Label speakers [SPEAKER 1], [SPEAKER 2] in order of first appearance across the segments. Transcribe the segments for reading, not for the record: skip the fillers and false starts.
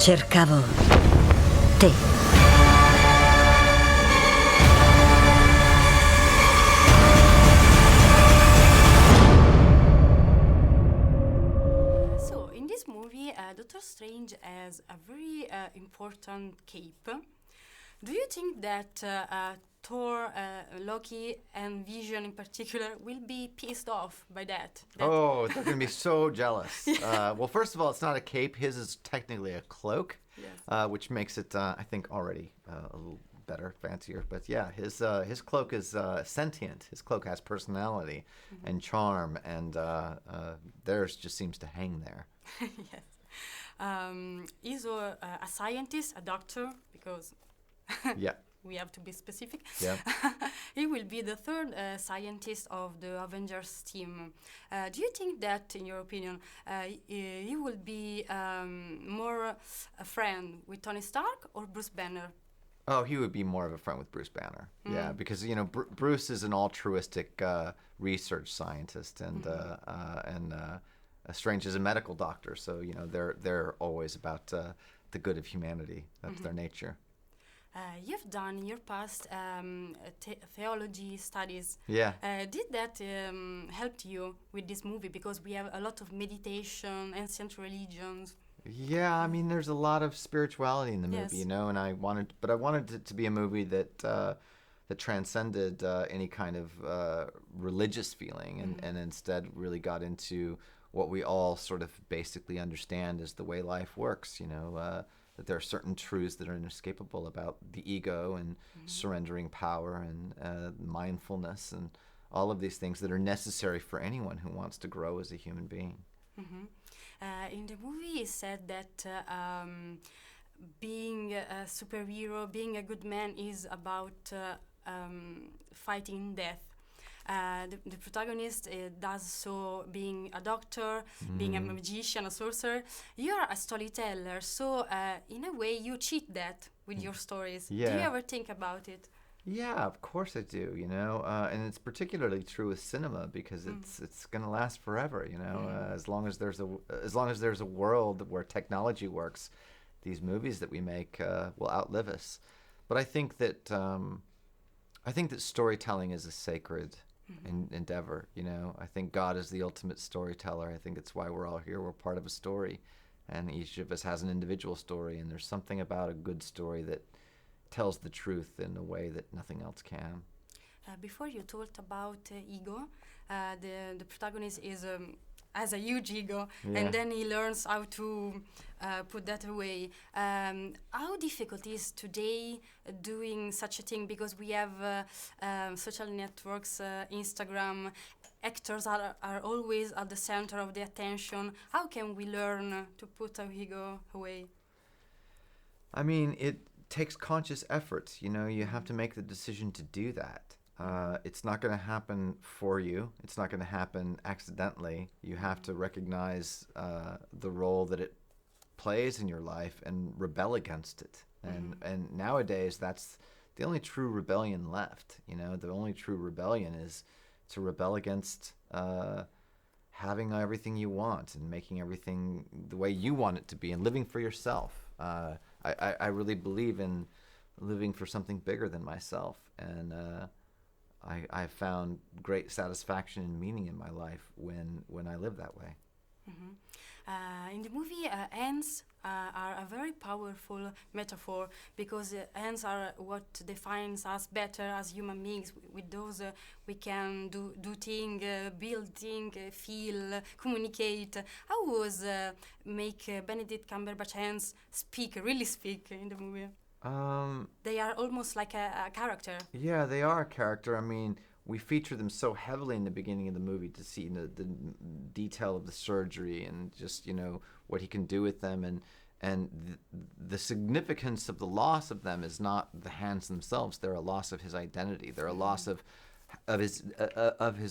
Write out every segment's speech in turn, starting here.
[SPEAKER 1] Cercavo te.
[SPEAKER 2] So, in this movie, Doctor Strange has a very important cape. Do you think that Thor, Loki, and Vision in particular will be pissed off by that?
[SPEAKER 3] Oh, they're going to be so jealous. Well, first of all, it's not a cape. His is technically a cloak,
[SPEAKER 2] Yes.
[SPEAKER 3] which makes it, I think, already a little better, fancier. But yeah, his cloak is sentient. His cloak has personality and charm, and theirs just seems to hang there.
[SPEAKER 2] Yes. He's a scientist, a doctor, because
[SPEAKER 3] Yeah.
[SPEAKER 2] we have to be specific.
[SPEAKER 3] Yeah.
[SPEAKER 2] He will be the third scientist of the Avengers team. Do you think that, in your opinion, he will be more a friend with Tony Stark or Bruce Banner?
[SPEAKER 3] Oh, he would be more of a friend with Bruce Banner. Yeah, because Bruce is an altruistic research scientist, and Strange is a medical doctor. So they're always about the good of humanity. That's their nature.
[SPEAKER 2] You've done in your past theology studies.
[SPEAKER 3] Yeah.
[SPEAKER 2] Did that help you with this movie? Because we have a lot of meditation, ancient religions.
[SPEAKER 3] Yeah, I mean, there's a lot of spirituality in the movie,
[SPEAKER 2] Yes.
[SPEAKER 3] and I wanted it to be a movie that transcended any kind of religious feeling, and instead really got into what we all sort of basically understand as the way life works. That there are certain truths that are inescapable about the ego and surrendering power and mindfulness and all of these things that are necessary for anyone who wants to grow as a human being.
[SPEAKER 2] In the movie, it said that being a superhero, being a good man, is about fighting death. The protagonist does so being a doctor, being a magician, a sorcerer. You're a storyteller, so in a way you cheat that with your stories.
[SPEAKER 3] Yeah.
[SPEAKER 2] Do you ever think about it?
[SPEAKER 3] Yeah, of course I do. And it's particularly true with cinema because it's going to last forever. As long as there's a world where technology works, these movies that we make will outlive us. But I think that storytelling is a sacred endeavor. I think God is the ultimate storyteller. I think it's why we're all here. We're part of a story, and each of us has an individual story. And there's something about a good story that tells the truth in a way that nothing else can.
[SPEAKER 2] Before you talked about ego, the protagonist has a huge ego, and then he learns how to put that away. How difficult is today doing such a thing? Because we have social networks, Instagram. Actors are always at the center of the attention. How can we learn to put our ego away?
[SPEAKER 3] I mean, it takes conscious effort. You have to make the decision to do that. It's not going to happen for you. It's not going to happen accidentally. You have to recognize the role that it plays in your life and rebel against it. And nowadays, that's the only true rebellion left. The only true rebellion is to rebel against having everything you want and making everything the way you want it to be and living for yourself. I really believe in living for something bigger than myself, and I found great satisfaction and meaning in my life when I live that way.
[SPEAKER 2] In the movie, hands are a very powerful metaphor because hands are what defines us better as human beings. With those, we can do things, build things, feel, communicate. How was make Benedict Cumberbatch hands really speak in the movie? They are almost like a character.
[SPEAKER 3] Yeah, they are a character. I mean, we feature them so heavily in the beginning of the movie to see the detail of the surgery and just what he can do with them, and the significance of the loss of them is not the hands themselves. They're a loss of his identity. They're a loss of his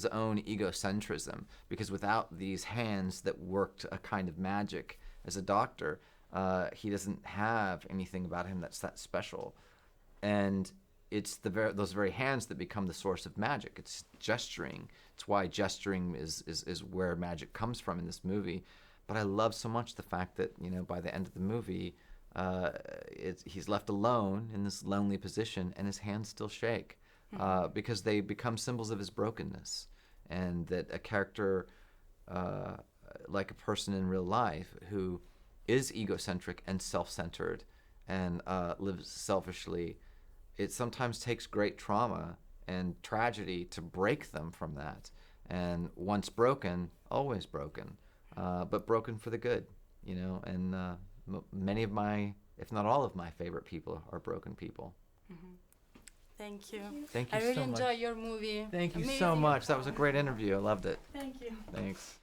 [SPEAKER 3] own egocentrism, because without these hands that worked a kind of magic as a doctor, he doesn't have anything about him that's that special. And it's those very hands that become the source of magic. It's gesturing. It's why gesturing is where magic comes from in this movie. But I love so much the fact that by the end of the movie, he's left alone in this lonely position, and his hands still shake because they become symbols of his brokenness, and that a character like a person in real life who is egocentric and self-centered and lives selfishly, it sometimes takes great trauma and tragedy to break them from that. And once broken, always broken, but broken for the good, you know. And many of my, if not all of my favorite people are broken people.
[SPEAKER 2] Thank you.
[SPEAKER 3] Thank you
[SPEAKER 2] I really
[SPEAKER 3] so much.
[SPEAKER 2] enjoy your movie.
[SPEAKER 3] Thank you so
[SPEAKER 2] Amazing.
[SPEAKER 3] much. That was a great interview. I loved it.
[SPEAKER 2] Thank you.
[SPEAKER 3] Thanks.